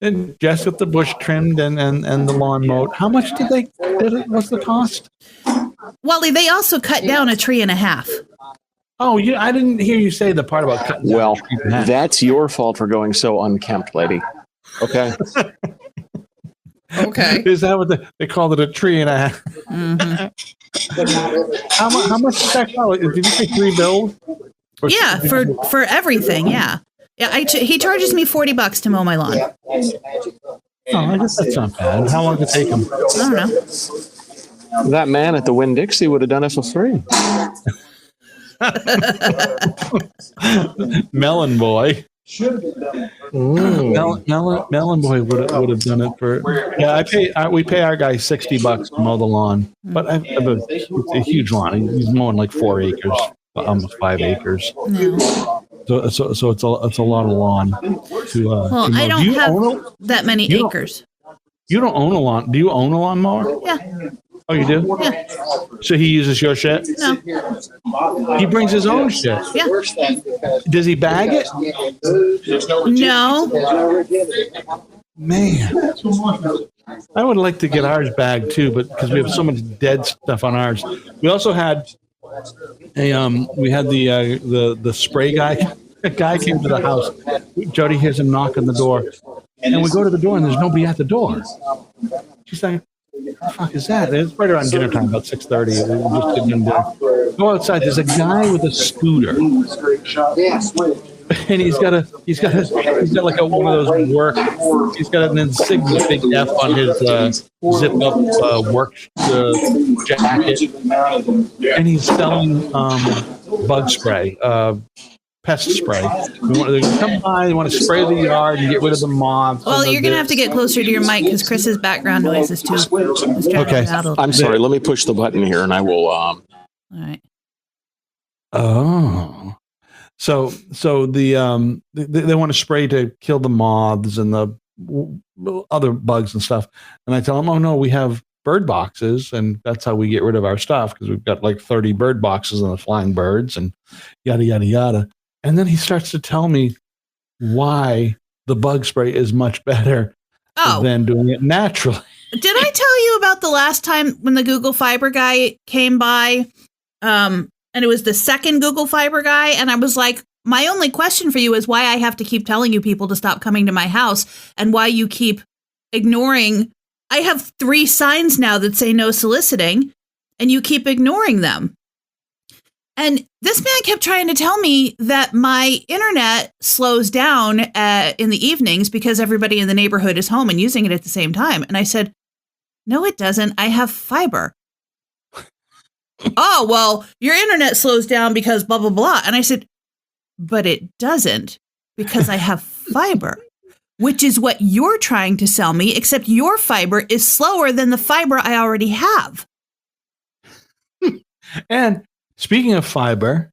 And Jess got the bush trimmed and the lawn mowed. How much what's the cost? Wally, they also cut down a tree and a half. Oh, yeah, I didn't hear you say the part about cutting down Well, a tree in half. that's your fault for going so unkempt, lady. Okay. Okay. Is that what they called it, a tree and a half? How much did that cost? Did you say $3 bills? Yeah, for everything. Yeah. Yeah. He charges me $40 to mow my lawn. Oh, I guess that's not bad. How long did it take him? I don't know. That man at the Winn-Dixie would have done it for free. Melon Boy. Melon Boy would have done it for. Yeah, we pay our guy $60 to mow the lawn, but it's a huge lawn. He's mowing like 4 acres, almost 5 acres. No. So it's a lot of lawn to. Well, to mow. I don't have that many acres. You don't own a lawn. Do you own a lawnmower? Yeah. Oh, you do? Yeah. So he uses your shit? No. He brings his own shit. Yeah. Does he bag it? No. Man. I would like to get ours bagged too, but because we have so much dead stuff on ours. We also had the spray guy. A guy came to the house. Jody hears him knock on the door. And we go to the door and there's nobody at the door. She's like, what the fuck is that? It's right around dinner time, about 6:30. We just didn't dinner. Go outside. There's a guy with a scooter, and he's got like one of those work. He's got an insignia big F on his zip up work jacket, and he's selling bug spray, pest spray. They come by, they want to spray the yard and get rid of the moths. Well, you're going to have to get closer to your mic because Chris's background noise is too distracting. Okay. I'm sorry. Let me push the button here, and I will. All right. Oh. So they want to spray to kill the moths and the other bugs and stuff. And I tell them, oh no, we have bird boxes, and that's how we get rid of our stuff because we've got like 30 bird boxes and the flying birds and yada yada yada. And then he starts to tell me why the bug spray is much better than doing it naturally. Did I tell you about the last time when the Google Fiber guy came by? And it was the second Google Fiber guy, and I was like, my only question for you is why I have to keep telling you people to stop coming to my house and why you keep ignoring. I have 3 signs now that say no soliciting, and you keep ignoring them. And this man kept trying to tell me that my internet slows down in the evenings because everybody in the neighborhood is home and using it at the same time. And I said, no, it doesn't. I have fiber. Oh, well, your internet slows down because blah, blah, blah. And I said, but it doesn't because I have fiber, which is what you're trying to sell me, except your fiber is slower than the fiber I already have. And speaking of fiber,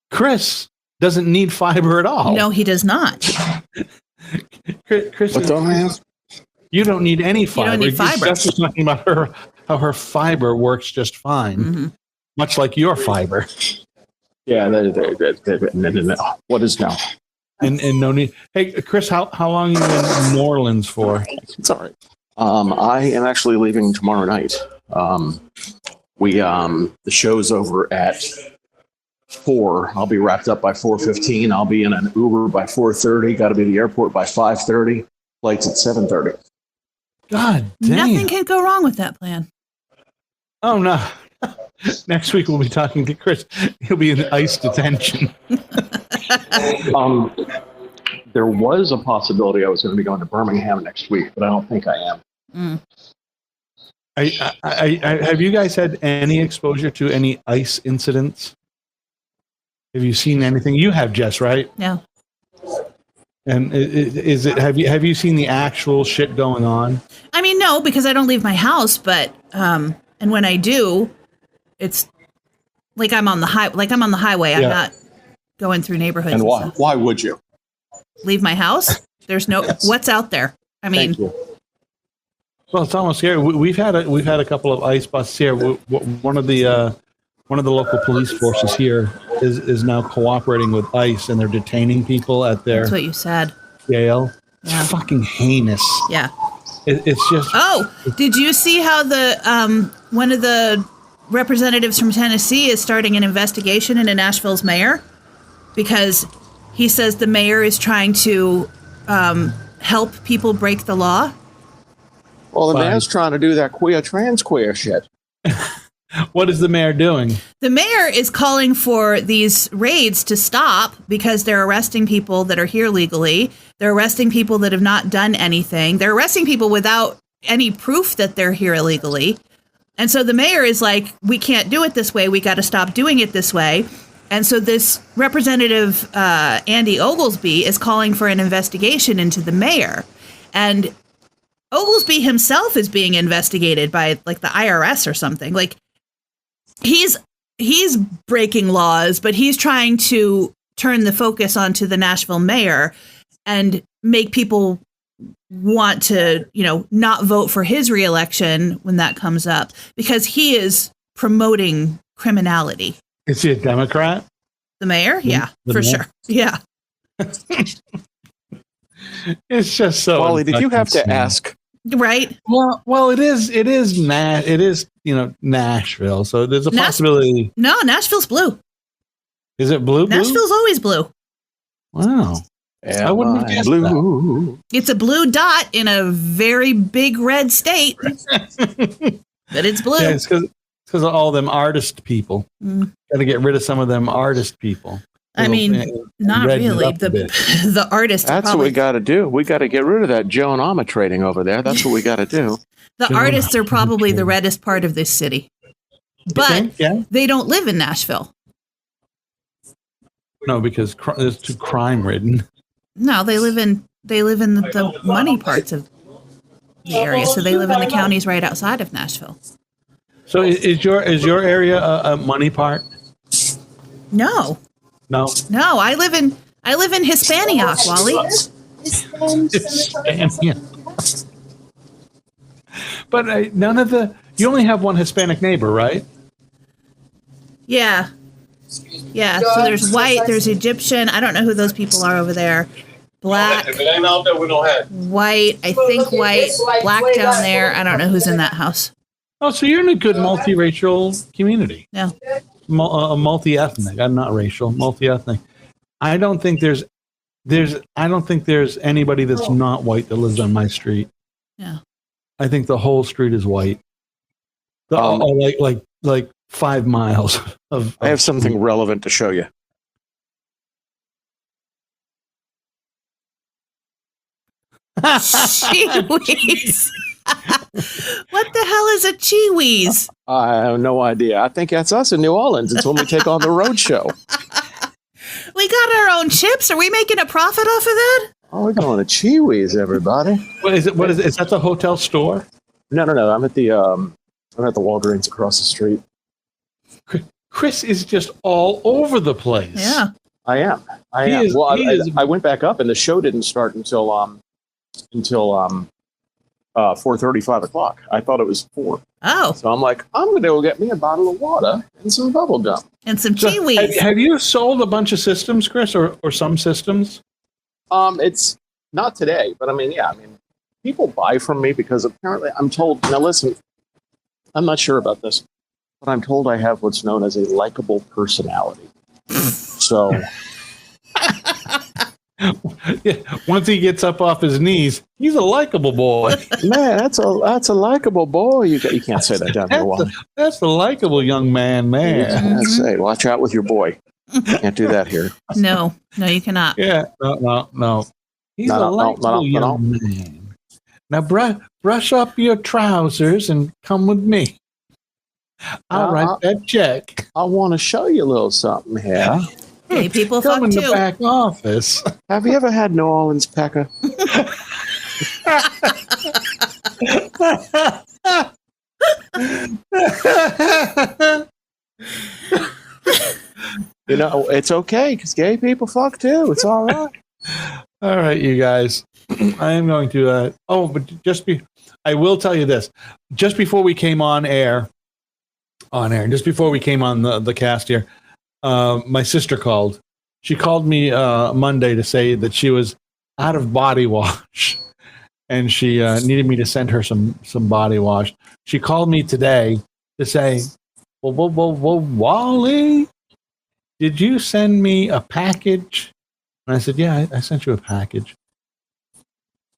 Chris doesn't need fiber at all. No, he does not. Chris, what don't I have? You don't need any fiber. You don't need fiber. Just talking about how her fiber works just fine, much like your fiber. Yeah, no. What is now? And no need. Hey, Chris, how long are you in New Orleans for? It's all right. I am actually leaving tomorrow night. The show's over at 4. I'll be wrapped up by 4:15. I'll be in an Uber by 4:30. Got to be at the airport by 5:30. Flight's at 7:30. God damn. Nothing can go wrong with that plan. Oh no. Next week we'll be talking to Chris. He'll be in ICE detention. There was a possibility I was going to be going to Birmingham next week, but I don't think I am. Have you guys had any exposure to any ICE incidents? Have you seen anything? You have, Jess, right? No. And is it? Have you seen the actual shit going on? I mean, no, because I don't leave my house. But and when I do, it's like I'm on the highway. I'm not going through neighborhoods. And why? Why would you leave my house? There's no what's out there. I mean, Thank you. Well, it's almost scary. We've had a couple of ICE busts here. One of the local police forces here is now cooperating with ICE, and they're detaining people at their. That's what you said. Jail. Yeah. It's fucking heinous. Yeah. It's just. Oh, did you see how the one of the representatives from Tennessee is starting an investigation into Nashville's mayor because he says the mayor is trying to help people break the law? Well, the mayor's trying to do that trans queer shit. What is the mayor doing? The mayor is calling for these raids to stop because they're arresting people that are here legally. They're arresting people that have not done anything. They're arresting people without any proof that they're here illegally. And so the mayor is like, we can't do it this way. We got to stop doing it this way. And so this representative, Andy Oglesby, is calling for an investigation into the mayor. And Oglesby himself is being investigated by like the IRS or something. Like he's breaking laws, but he's trying to turn the focus onto the Nashville mayor and make people want to, not vote for his reelection when that comes up because he is promoting criminality. Is he a Democrat? The mayor? Yeah, for sure. Yeah. It's just so. Wally, did you have to ask? Right. Well, it is Nashville, so there's a possibility. No, Nashville's blue. Is it blue? Nashville's always blue. Wow. I wouldn't have guessed that. It's a blue dot in a very big red state, but it's blue. Yeah, it's because of all them artist people. Got to get rid of some of them artist people. I mean, not really. The artists. That's what we got to do. We got to get rid of that Joan Alma trading over there. That's what we got to do. The artists are probably the reddest part of this city, but they don't live in Nashville. No, because it's too crime ridden. No, they live in the money parts of the area, so they live in the counties right outside of Nashville. So is your area a money part? No. I live in Hispaniac, Wally. Hispanic. But none of you only have one Hispanic neighbor, right? Yeah. Yeah. So there's white, there's Egyptian. I don't know who those people are over there. Black. If it ain't out there, we don't have. White. I think white. Black down there. I don't know who's in that house. Oh, so you're in a good multiracial community. Yeah. Multi-ethnic. I'm not racial. Multi-ethnic. I don't think there's anybody that's not white that lives on my street. Yeah. I think the whole street is white. Like 5 miles of. I have something relevant to show you. Chiwis. What the hell is a chiwis? I have no idea. I think that's us in New Orleans. It's when we take on the road show. We got our own chips. Are we making a profit off of that? Oh, we're going to Chiwis, everybody. What is it? Is that the hotel store? No. I'm at the Walgreens across the street. Chris is just all over the place. Yeah. I am. I went back up, and the show didn't start until 4:30, 5 o'clock. I thought it was 4. Oh. So I'm like, I'm going to go get me a bottle of water and some bubble gum. And some So chiwis. have you sold a bunch of systems, Chris, or some systems? It's not today, but people buy from me because apparently I'm told. Now listen, I'm not sure about this, but I'm told I have what's known as a likable personality. So. Yeah, once he gets up off his knees, he's a likable boy. Man, that's a likable boy. You can't say that down here. That's a likable young man. That's it. Watch out with your boy. Can't do that here. No, you cannot. Yeah, no. He's a likable young man. Now, brush up your trousers and come with me. I'll write that check. I want to show you a little something here. Hey, people Come fuck in too. the back office. Have you ever had New Orleans pecker? It's okay because gay people fuck too. It's all right. All right, you guys. I am going to. I will tell you this. Just before we came on air, just before we came on the cast here, my sister called. She called me Monday to say that she was out of body wash, and she needed me to send her some body wash. She called me today to say, "Whoa, Wally, did you send me a package?" And I said, "Yeah, I sent you a package."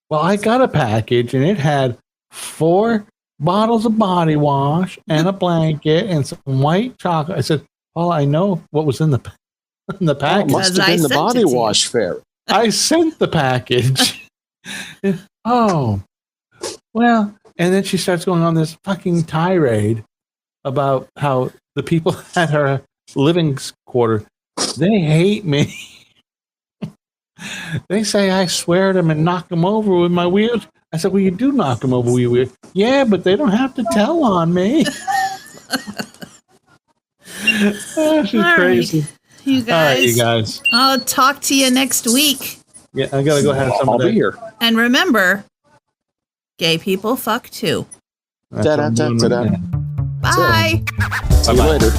Well, I got a package, and it had 4 bottles of body wash and a blanket and some white chocolate. I said, "Well, I know what was in the package." Must have been the body wash fair. I sent the package. Oh, well, and then she starts going on this fucking tirade about how the people at her living quarter, they hate me. They say I swear at them and knock them over with my wheels. I said, well, you do knock them over with your wheels. Yeah, but they don't have to tell on me. Oh, she's crazy. You guys. All right, you guys. I'll talk to you next week. Yeah, I gotta go have some of that. I'll be here. And remember, gay people fuck too. That's what I'm doing right now. Bye. See you later.